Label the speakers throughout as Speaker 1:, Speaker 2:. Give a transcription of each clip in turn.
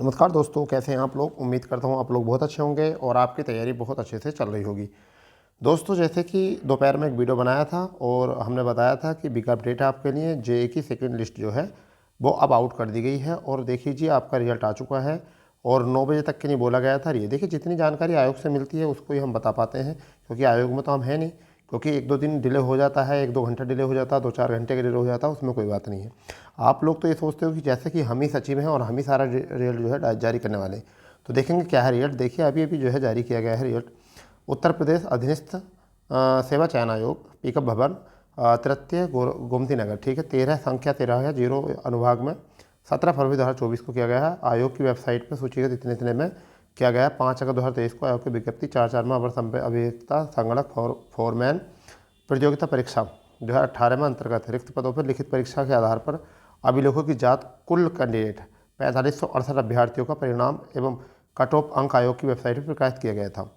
Speaker 1: नमस्कार दोस्तों, कैसे हैं आप लोग। उम्मीद करता हूँ आप लोग बहुत अच्छे होंगे और आपकी तैयारी बहुत अच्छे से चल रही होगी। दोस्तों, जैसे कि दोपहर में एक वीडियो बनाया था और हमने बताया था कि बिग अपडेट है आपके लिए। जेईई की सेकंड लिस्ट जो है वो अब आउट कर दी गई है और देख लीजिए आपका रिजल्ट आ चुका है। और 9 बजे तक के लिए बोला गया था। ये देखिए, जितनी जानकारी आयोग से मिलती है उसको ही हम बता पाते हैं, क्योंकि आयोग में तो हम हैं नहीं। क्योंकि एक दो दिन डिले हो जाता है, एक दो घंटा डिले हो जाता है, 2-4 घंटे का डिले हो जाता है, उसमें कोई बात नहीं है। आप लोग तो ये सोचते हो कि जैसे कि हम ही सचिव हैं और हम ही सारा रिजल्ट जो है जारी करने वाले हैं। तो देखेंगे क्या है रिजल्ट। देखिए, अभी अभी जो है जारी किया गया है रिजल्ट। उत्तर प्रदेश अधीनस्थ सेवा चयन आयोग, पिकअप भवन, तृतीय गोमती नगर, ठीक है। 13 संख्या 13 है, 0 अनुभाग में 17 फरवरी 2024 को किया गया है। आयोग की वेबसाइट पर सूचीगत इतने इतने में किया गया है। 5 अगस्त 2023 को आयोग की विज्ञप्ति 4 में अवर अभियंता संगणक फोरमैन प्रतियोगिता परीक्षा 2018 में अंतर्गत रिक्त पदों पर लिखित परीक्षा के आधार पर अभिलेखों की जांच कुल कैंडिडेट 4568 अभ्यर्थियों का परिणाम एवं कट ऑफ अंक आयोग की वेबसाइट पर प्रकाशित किया गया था।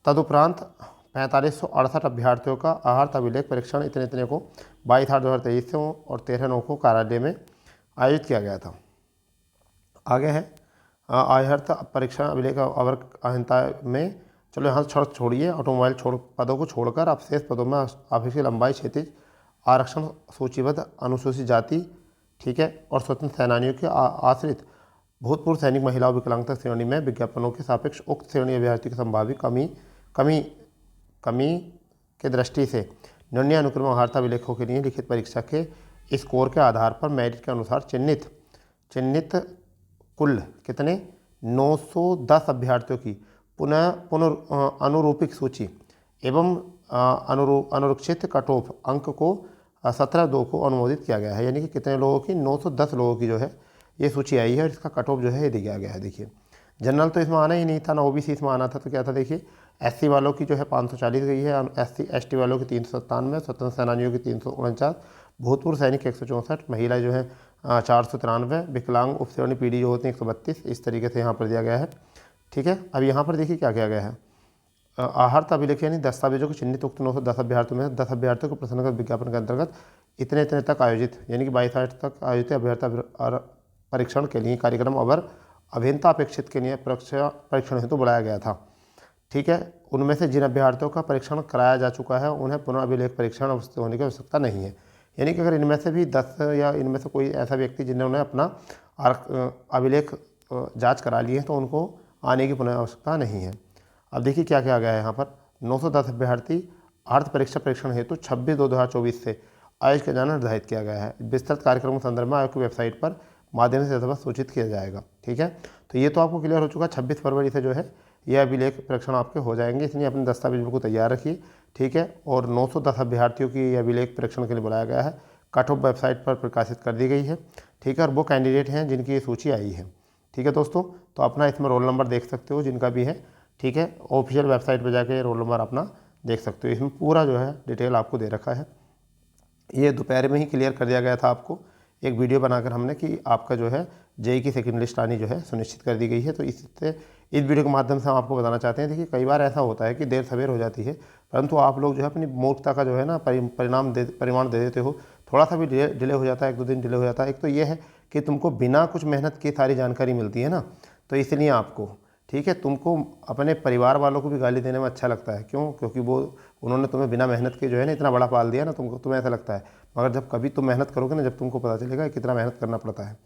Speaker 1: तदुपरांत 4568 अभ्यर्थियों का आहर्त अभिलेख परीक्षण इतने इतने को 22/8/2023 से और 13/9 को कार्यालय में आयोजित किया गया था। आगे है आहर्त परीक्षण अभिलेख अवर अहिंता में। चलो यहाँ शर्त छोड़िए, ऑटोमोबाइल पदों को छोड़कर अब शेष पदों में ऑफिस की लंबाई, क्षैतिज आरक्षण, सूचीबद्ध अनुसूचित जाति, ठीक है, और स्वतंत्र सेनानियों के आश्रित भूतपूर्व सैनिक महिलाओं विकलांगता श्रेणी में विज्ञापनों के सापेक्ष उक्त श्रेणी अभ्यर्थी की संभावित कमी कमी के दृष्टि से निर्णय अनुक्रम आहर्ता अभिलेखों के लिए लिखित परीक्षा के स्कोर के आधार पर मेरिट के अनुसार चिन्हित कुल कितने 910 अभ्यर्थियों की अनुरूपिक सूची एवं अनुरक्षित कट ऑफ अंक को 17/2 को अनुमोदित किया गया है। यानी कि कितने लोगों की 910 लोगों की जो है ये सूची आई है और इसका कट ऑफ जो है ये दिया गया है। देखिए, जनरल तो इसमें आना ही नहीं था ना, ओबीसी इसमें आना था। तो क्या था, देखिए एससी वालों की जो है 540 गई है, एससी एसटी वालों की 397, स्वतंत्र सेनानियों की 349, भूतपूर्व सैनिक 164, महिला जो है 493, विकलांग उपश्रेणी पीडी जो होते हैं 132। इस तरीके से यहाँ पर दिया गया है, ठीक है। अब यहाँ पर देखिए क्या किया गया है। आहर्त अभिलेख यानी दस्तावेजों को चिन्हित उक्त 910 अभ्यर्थियों में 10 अभ्यर्थियों को प्रसन्नगत विज्ञापन के अंतर्गत इतने इतने तक आयोजित, यानी कि 22/8 तक आयोजित अभ्यर्थी परीक्षण के लिए कार्यक्रम अवर अभियंता अपेक्षित के लिए परीक्षण हेतु बुलाया गया था, ठीक है। उनमें से जिन अभ्यर्थियों का परीक्षण कराया जा चुका है उन्हें पुनः अभिलेख परीक्षण अवस्थित होने की आवश्यकता नहीं है। यानी कि अगर इनमें से भी 10 या इनमें से कोई ऐसा व्यक्ति जिन्होंने अपना अभिलेख जांच करा लिए हैं तो उनको आने की पुनः आवश्यकता नहीं है। अब देखिए क्या किया गया है यहाँ पर। 910 अभ्यर्थी अर्थ परीक्षा परीक्षण हेतु 26/2/2024 से आयोजित किया जाना निर्धारित किया गया है। विस्तृत कार्यक्रम के संदर्भ में आयोग की वेबसाइट पर माध्यम से अथवा सूचित किया जाएगा, ठीक है। तो ये तो आपको क्लियर हो चुका है। 26 फरवरी से जो है यह अभिलेख परीक्षण आपके हो जाएंगे, इसलिए अपने दस्तावेजों को तैयार रखिए, ठीक है। और 910 अभ्यर्थियों की यह अभिलेख परीक्षण के लिए बुलाया गया है। कट ऑफ वेबसाइट पर प्रकाशित कर दी गई है, ठीक है। और वो कैंडिडेट हैं जिनकी ये सूची आई है, ठीक है दोस्तों। तो अपना इसमें रोल नंबर देख सकते हो जिनका भी है, ठीक है। ऑफिशियल वेबसाइट पर जाके रोल नंबर अपना देख सकते हो। इसमें पूरा जो है डिटेल आपको दे रखा है। ये दोपहर में ही क्लियर कर दिया गया था आपको, एक वीडियो बनाकर हमने, कि आपका जो है जेईई की सेकंड लिस्ट आनी जो है सुनिश्चित कर दी गई है। तो इससे इस वीडियो के माध्यम से हम आपको बताना चाहते हैं। देखिए, कई बार ऐसा होता है कि देर सवेर हो जाती है, परंतु आप लोग जो है अपनी मूर्खता का जो है ना परिमाण दे देते हो। थोड़ा सा भी डिले हो जाता है, 1-2 दिन डिले हो जाता है। एक तो ये है कि तुमको बिना कुछ मेहनत के सारी जानकारी मिलती है ना, तो इसलिए आपको, ठीक है, तुमको अपने परिवार वालों को भी गाली देने में अच्छा लगता है। क्यों? क्योंकि वो उन्होंने तुम्हें बिना मेहनत के जो है ना इतना बड़ा पाल दिया ना, तुम्हें ऐसा लगता है। मगर जब कभी तुम मेहनत करोगे ना, जब तुमको पता चलेगा कितना मेहनत करना पड़ता है।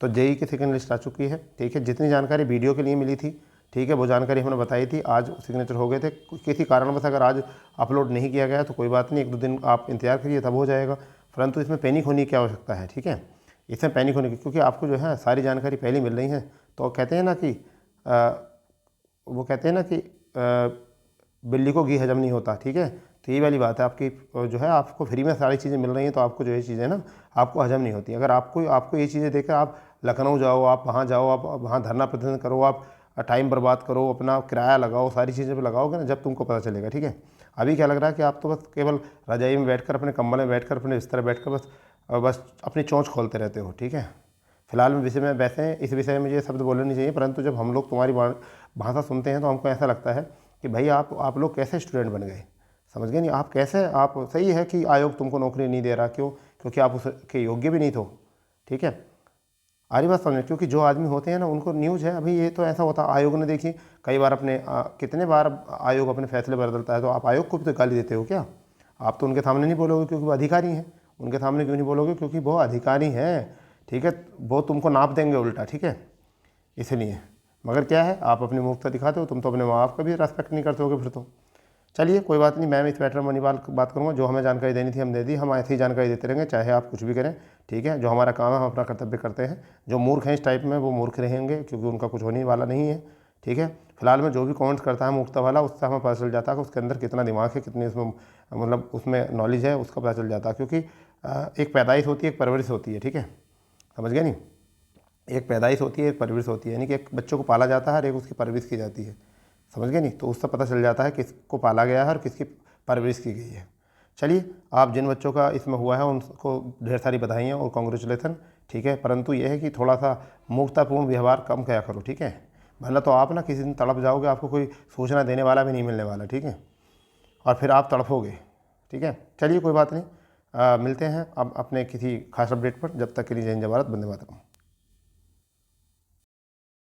Speaker 1: तो जेईई की सेकंड लिस्ट आ चुकी है, ठीक है। जितनी जानकारी वीडियो के लिए मिली थी, ठीक है, वो जानकारी हमने बताई थी। आज सिग्नेचर हो गए थे। किसी कारणवश अगर आज अपलोड नहीं किया गया तो कोई बात नहीं, 1-2 दिन आप इंतजार करिए, तब हो जाएगा। परंतु इसमें पैनिक होने की क्या आवश्यकता है, ठीक है। इसमें पैनिक होने की, क्योंकि आपको जो है सारी जानकारी पहले मिल रही है। तो कहते हैं ना कि वो कहते हैं ना कि बिल्ली को घी हजम नहीं होता, ठीक है। तो यही वाली बात है आपकी, जो है आपको फ्री में सारी चीज़ें मिल रही हैं तो आपको जो ये चीज़ें ना आपको हजम नहीं होती। अगर आपको ये चीज़ें देखकर आप लखनऊ जाओ, आप वहाँ जाओ, आप वहाँ धरना प्रदर्शन करो, आप टाइम बर्बाद करो, अपना किराया लगाओ, सारी चीज़ें पर लगाओगे ना, जब तुमको पता चलेगा, ठीक है। अभी क्या लग रहा है कि आप तो बस केवल रजाई में बैठकर, अपने कंबल में बैठकर, अपने बिस्तर बैठकर बस अपनी चोंच खोलते रहते हो, ठीक है। फिलहाल विषय में वैसे इस विषय में ये शब्द बोलने नहीं चाहिए, परंतु जब हम लोग तुम्हारी भाषा सुनते हैं तो हमको ऐसा लगता है कि भाई आप लोग कैसे स्टूडेंट बन गए, समझ गए नहीं आप कैसे। आप सही है कि आयोग तुमको नौकरी नहीं दे रहा, क्यों? क्योंकि आप उसके योग्य भी नहीं थे, ठीक है। आ रही बात समझ में? क्योंकि जो आदमी होते हैं ना उनको न्यूज़ है। अभी ये तो ऐसा होता है, आयोग ने देखिए कई बार अपने कितने बार आयोग अपने फैसले बदलता है, तो आप आयोग को भी तो गाली देते हो क्या? आप तो उनके सामने नहीं बोलोगे क्योंकि वो अधिकारी हैं। उनके सामने क्यों नहीं बोलोगे? क्योंकि वो अधिकारी हैं, ठीक है। वो तुमको नाप देंगे उल्टा, ठीक है, इसलिए। मगर क्या है, आप अपनी मूर्खता दिखाते हो, तुम तो अपने माँ बाप का भी रेस्पेक्ट नहीं करते होगे फिर तो। चलिए कोई बात नहीं, मैं इस मैटर में नहीं बात करूँगा। जो हमें जानकारी देनी थी हम दे दी, हम ऐसी ही जानकारी देते रहेंगे, चाहे आप कुछ भी करें, ठीक है। जो हमारा काम है हम अपना कर्तव्य करते हैं। जो मूर्ख हैं इस टाइप में वो मूर्ख रहेंगे, क्योंकि उनका कुछ होने वाला नहीं है, ठीक है। फिलहाल में जो भी कमेंट्स करता है मूर्खता वाला, उससे हमें पता चल जाता है कि उसके अंदर कितना दिमाग है, कितनी उसमें मतलब उसमें नॉलेज है, उसका पता चल जाता है। क्योंकि एक पैदाइश होती है, एक परवरिश होती है, ठीक है, समझ गए नहीं? एक पैदाइश होती है, एक परवरिश होती है, यानी कि एक बच्चों को पाला जाता है और एक उसकी परवरिश की जाती है, समझ गए नहीं? तो उससे पता चल जाता है किसको पाला गया है और किसकी परवरिश की गई है। चलिए, आप जिन बच्चों का इसमें हुआ है उनको ढेर सारी बधाइयाँ और कॉन्ग्रेचुलेसन, ठीक है। परंतु यह है कि थोड़ा सा मूर्खतापूर्ण व्यवहार कम किया करो, ठीक है। वरना तो आप ना किसी दिन तड़प जाओगे, आपको कोई सूचना देने वाला भी नहीं मिलने वाला, ठीक है, और फिर आप तड़पोगे, ठीक है। चलिए कोई बात नहीं, मिलते हैं अब अपने किसी खास अपडेट पर। जब तक के लिए जय हिंद, जय भारत, वंदे मातरम।